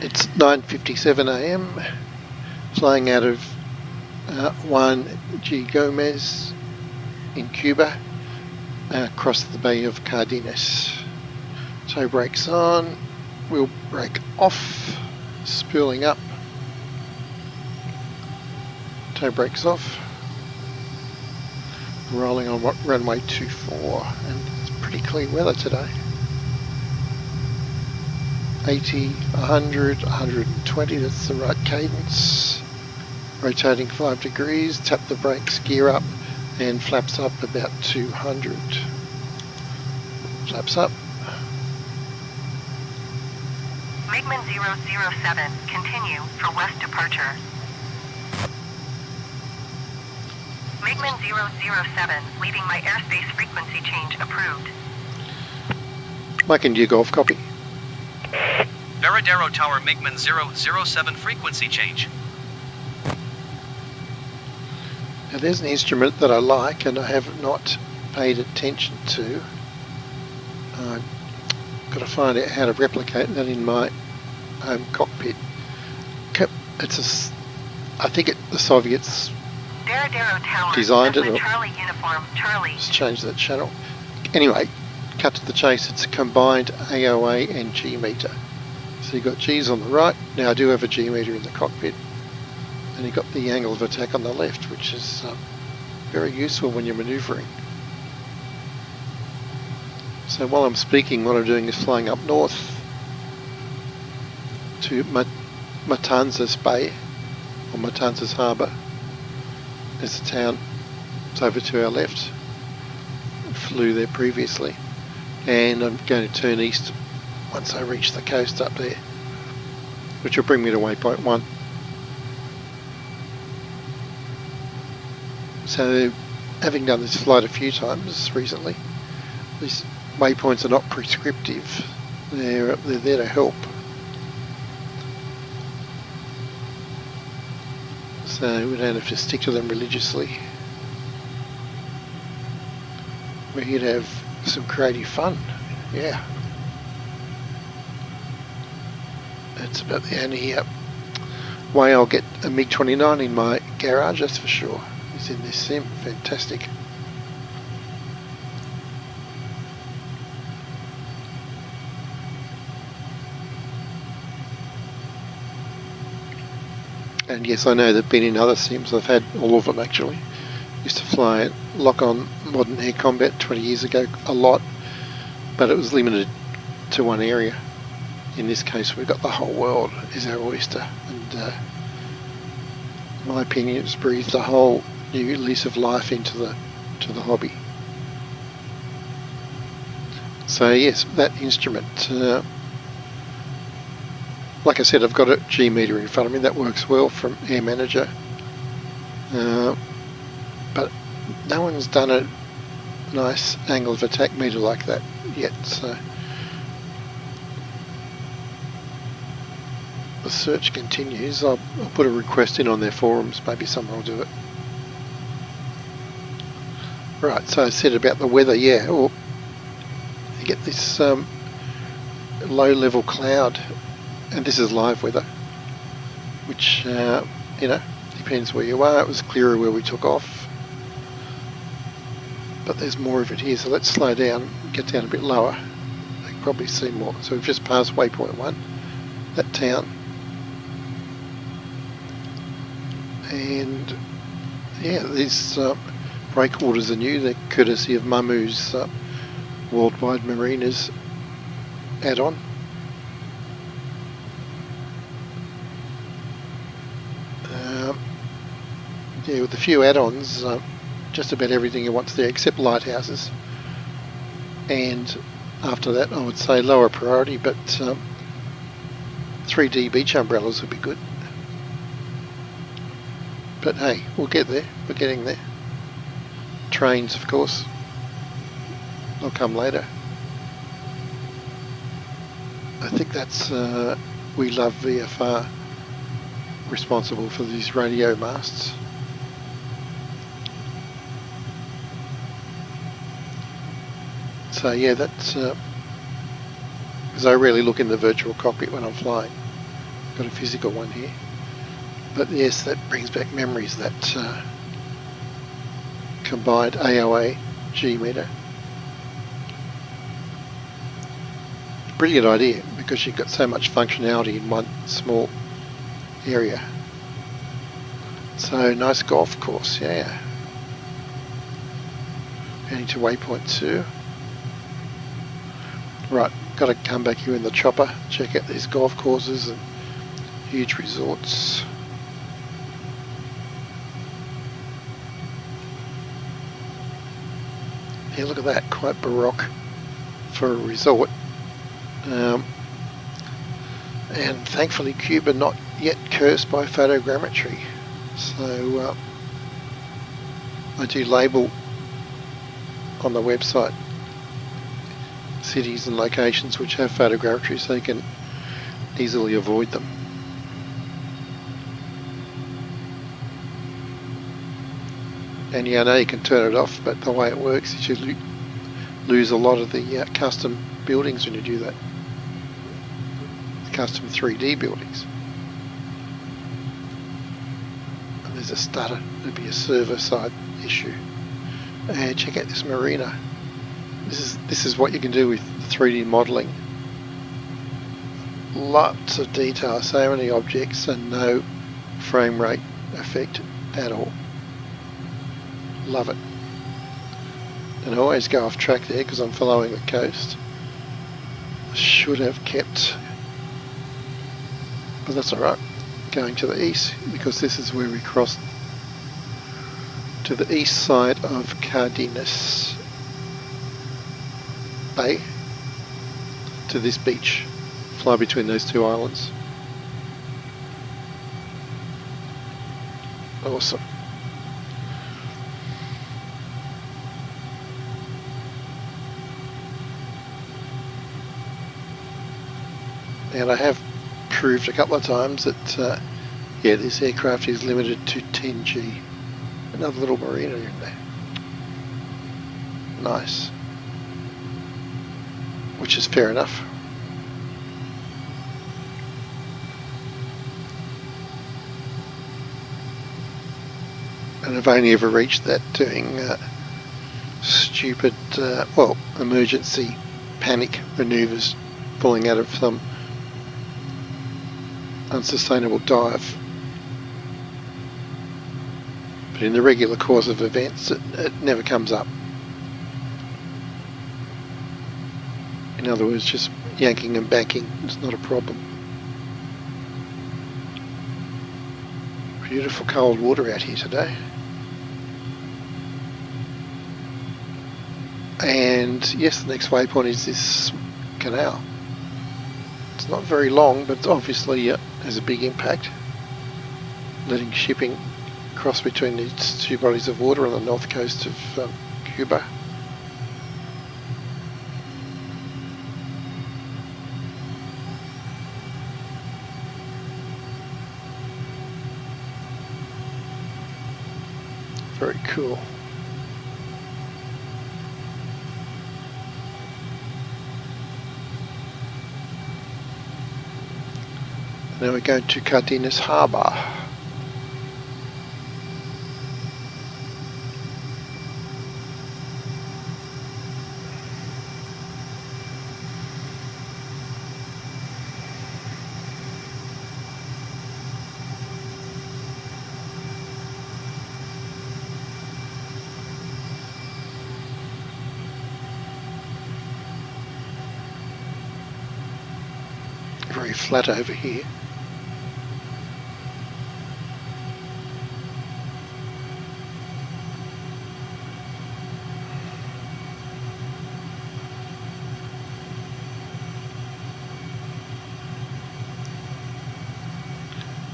It's 9:57 AM, flying out of Juan G. Gomez in Cuba, across the Bay of Cardenas. Tow brakes on, wheel brake off, spooling up, tow brakes off, rolling on runway 24, and it's pretty clear weather today. 80, 100, 120, that's the right cadence. Rotating 5 degrees, tap the brakes, gear up, and flaps up about 200. Flaps up. MiGMan 007, continue for west departure. MiGMan 007, leaving my airspace frequency change approved. Mike India Golf, copy. Veradero Tower MiGMan 007 frequency change. Now there's an instrument that I like and I have not paid attention to. I've got to find out how to replicate that in my home cockpit. It's I think the Soviets designed it. Charlie uniform, Charlie. Let's change that channel. Anyway, cut to the chase. It's a combined AOA and G meter. So you've got G's on the right. Now I do have a G meter in the cockpit. And you've got the angle of attack on the left, which is very useful when you're manoeuvring. So while I'm speaking, what I'm doing is flying up north to Matanzas Bay, or Matanzas Harbour. There's a town, it's over to our left. I flew there previously. And I'm going to turn east once I reach the coast up there, which will bring me to waypoint 1. So, having done this flight a few times recently, these waypoints are not prescriptive. They're there to help. So we don't have to stick to them religiously. We're here to have some creative fun. Yeah. That's about the only way I'll get a MiG-29 in my garage, that's for sure. It's in this sim. Fantastic. And yes, I know they've been in other sims. I've had all of them actually. Used to fly lock-on modern air combat 20 years ago a lot, but it was limited to one area. In this case, we've got the whole world is our oyster, and in my opinion, it's breathed a whole new lease of life into the hobby. So yes, that instrument. Like I said, I've got a G meter in front of me. That works well from Air Manager, but no one's done a nice angle of attack meter like that yet. So the search continues. I'll put a request in on their forums. Maybe someone will do it. Right, so I said about the weather, yeah, well, you get this low-level cloud, and this is live weather, which, you know, depends where you are. It was clearer where we took off, but there's more of it here, so let's slow down, get down a bit lower. You can probably see more. So we've just passed waypoint 1, that town, and yeah, these breakwaters are new. They're courtesy of Mamu's Worldwide Marinas add-on. Yeah, with a few add-ons, just about everything you want there except lighthouses. And after that, I would say lower priority, but 3D beach umbrellas would be good. But hey, we'll get there. We're getting there. Trains, of course. They'll come later. I think that's We Love VFR responsible for these radio masts. So yeah, that's because I rarely look in the virtual cockpit when I'm flying. got a physical one here. But yes, that brings back memories, that combined AOA G meter. Brilliant idea, because you've got so much functionality in one small area. So nice golf course, yeah. Heading to waypoint 2. Right, got to come back here in the chopper, check out these golf courses and huge resorts. Yeah, look at that, quite baroque for a resort. And thankfully Cuba not yet cursed by photogrammetry. So I do label on the website cities and locations which have photogrammetry so you can easily avoid them. And yeah, I know you can turn it off, but the way it works is you lose a lot of the custom buildings when you do that. The custom 3D buildings. And there's a stutter, there'll be a server side issue. And check out this marina. This is what you can do with 3D modelling. Lots of detail, so many objects and no frame rate effect at all. Love it. And I always go off track there because I'm following the coast. I should have kept, but that's alright, going to the east, because this is where we crossed to the east side of Cardenas Bay to this beach. Fly between those two islands. Awesome. And I have proved a couple of times that yeah, this aircraft is limited to 10G. Another little marina in there. Nice. Which is fair enough. And I've only ever reached that doing stupid, well, emergency panic maneuvers, pulling out of some unsustainable dive. But in the regular course of events, it never comes up. In other words, just yanking and banking is not a problem. Beautiful cold water out here today. And yes, the next waypoint is this canal. It's not very long, but obviously has a big impact, letting shipping cross between these two bodies of water on the north coast of Cuba. Very cool. Now we're going to Cardenas Harbour. Very flat over here.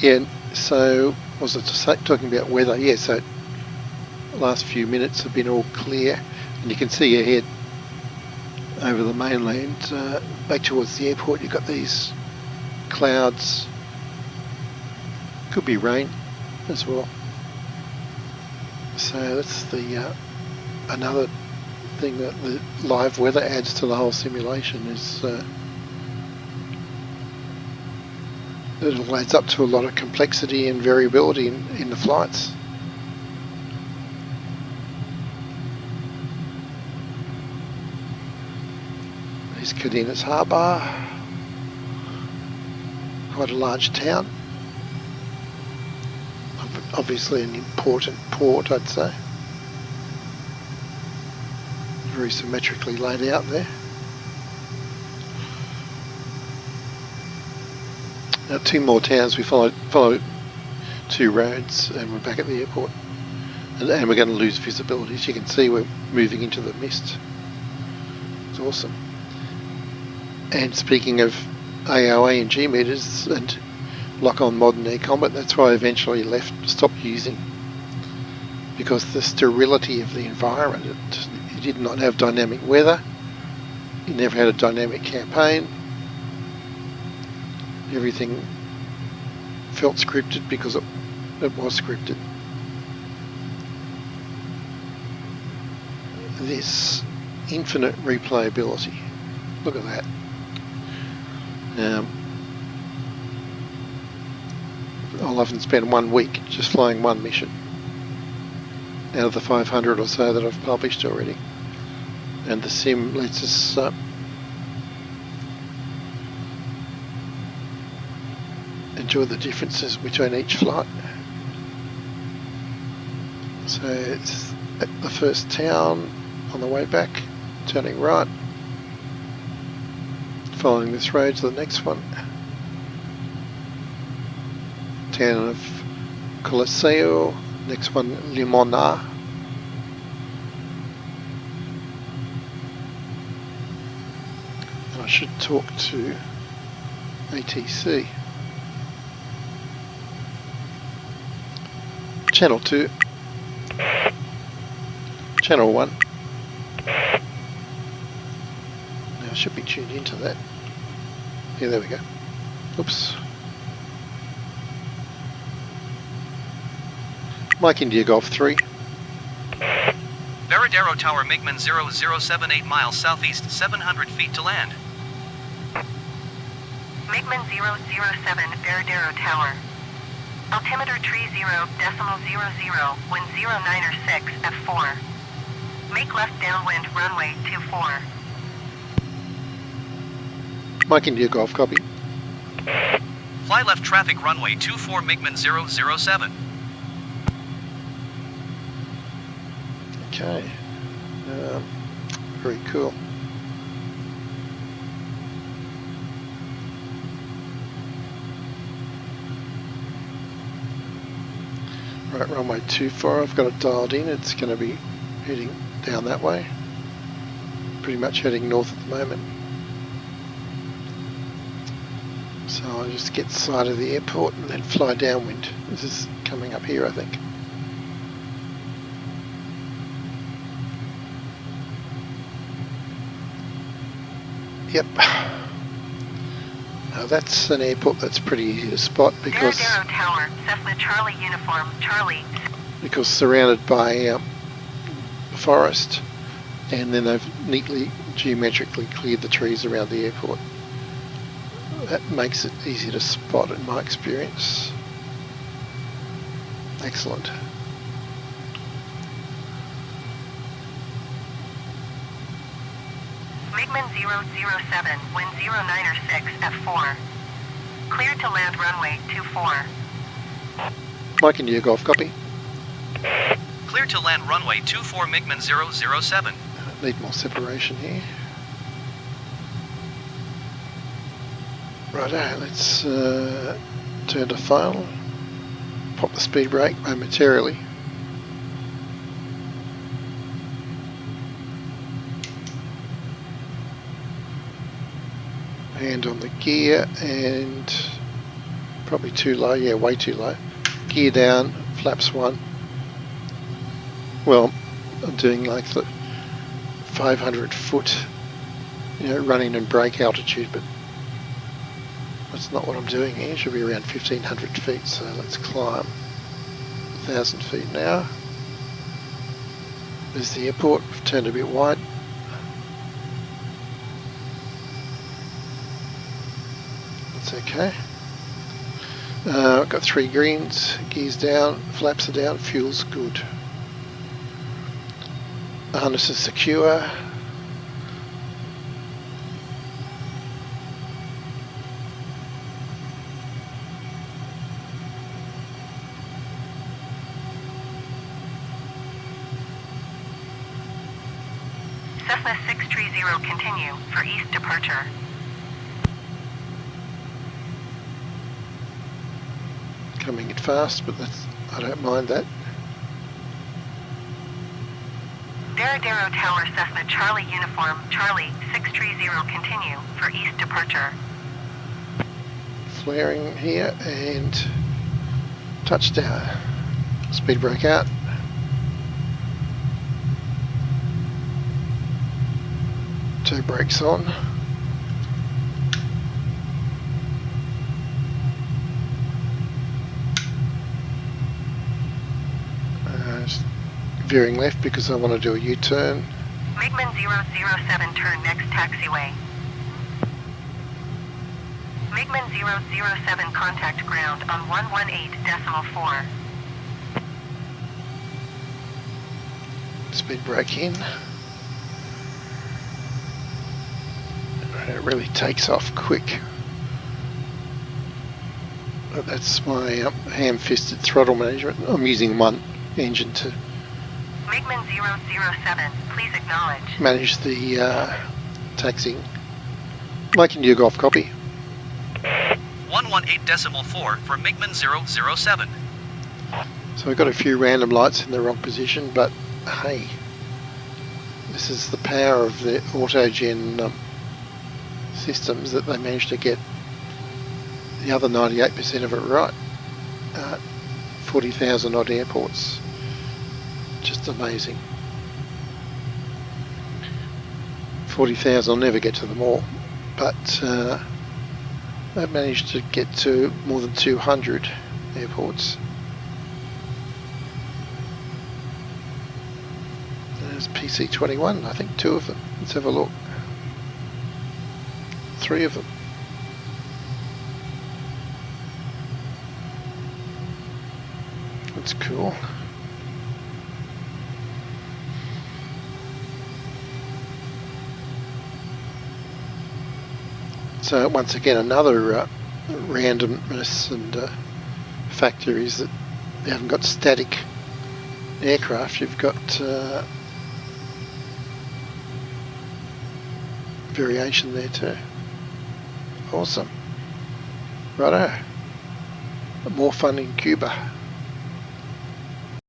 Yeah, so was it talking about weather? Yeah, so the last few minutes have been all clear, and you can see ahead over the mainland, back towards the airport. You've got these clouds. Could be rain as well. So that's the another thing that the live weather adds to the whole simulation is it all adds up to a lot of complexity and variability in the flights. There's Cardenas Harbour, quite a large town, obviously an important port, I'd say. Very symmetrically laid out there. Now 2 more towns, we followed 2 roads and we're back at the airport. And we're going to lose visibility. As you can see, we're moving into the mist. It's awesome. And speaking of AOA and G meters and lock-on modern air combat, that's why I eventually stopped using, because the sterility of the environment. It did not have dynamic weather. It never had a dynamic campaign. Everything felt scripted because it was scripted. This infinite replayability. Look at that. I'll often spend 1 week just flying one mission out of the 500 or so that I've published already. And the sim lets us enjoy the differences between each flight. So it's at the first town on the way back, turning right, following this road to the next one. Town of Coliseo, next one Limona. And I should talk to ATC. Channel 2. Channel 1. Now I should be tuned into that. Yeah, there we go. Oops. Mike India Golf 3. Veradero Tower MiGMan 0078 miles southeast, 700 feet to land. MiGMan 007, Veradero Tower. Altimeter tree 0.00, wind 096 F4. Make left downwind runway 24. Mike India Golf, copy. Fly left traffic runway 24 MiGMan 007. Okay. Very cool. Right, runway 24, I've got it dialed in. It's going to be heading down that way. Pretty much heading north at the moment. So I'll just get sight of the airport and then fly downwind. This is coming up here, I think. Yep. Now that's an airport that's pretty easy to spot because Veradero Tower, Cessna Charlie uniform, Charlie. Because surrounded by forest, and then they've neatly geometrically cleared the trees around the airport. That makes it easy to spot in my experience. Excellent. MiGMan 007, wind 096 F4. Cleared to land runway 24. Mike India Golf, copy. Clear to land runway 24 MiGMan 007. Need more separation here. Righto, let's turn to final. Pop the speed brake momentarily. Hand on the gear and probably too low, yeah, way too low. Gear down, flaps 1. Well, I'm doing like the 500 foot, running and brake altitude, but that's not what I'm doing here. It should be around 1500 feet, so let's climb 1000 feet now. There's the airport, we've turned a bit wide. That's okay. Got 3 greens, gears down, flaps are down, fuel's good. The harness is secure. Cessna 630 continue for east departure. Coming in fast, but I don't mind that. Veradero Tower Cessna Charlie Uniform Charlie 630 continue for east departure. Flaring here and touchdown. Speed brake out. Two brakes on. Veering left because I want to do a U-turn. MiGMan 007 turn next taxiway. MiGMan 007 contact ground on 118.4. Speed brake in. It really takes off quick. But that's my ham-fisted throttle management. I'm using one engine to MiGMan 007, please acknowledge. manage the taxiing. Like in your golf copy. 118.4 for MiGMan 007. So we've got a few random lights in the wrong position, but hey, this is the power of the autogen systems that they managed to get the other 98% of it right. 40,000 odd airports. Just amazing. 40,000, I'll never get to them all, but they've managed to get to more than 200 airports. There's PC-21, I think 2 of them. Let's have a look. 3 of them. That's cool. So once again, another randomness and factor is that you haven't got static aircraft, you've got variation there too. Awesome. Righto. More fun in Cuba.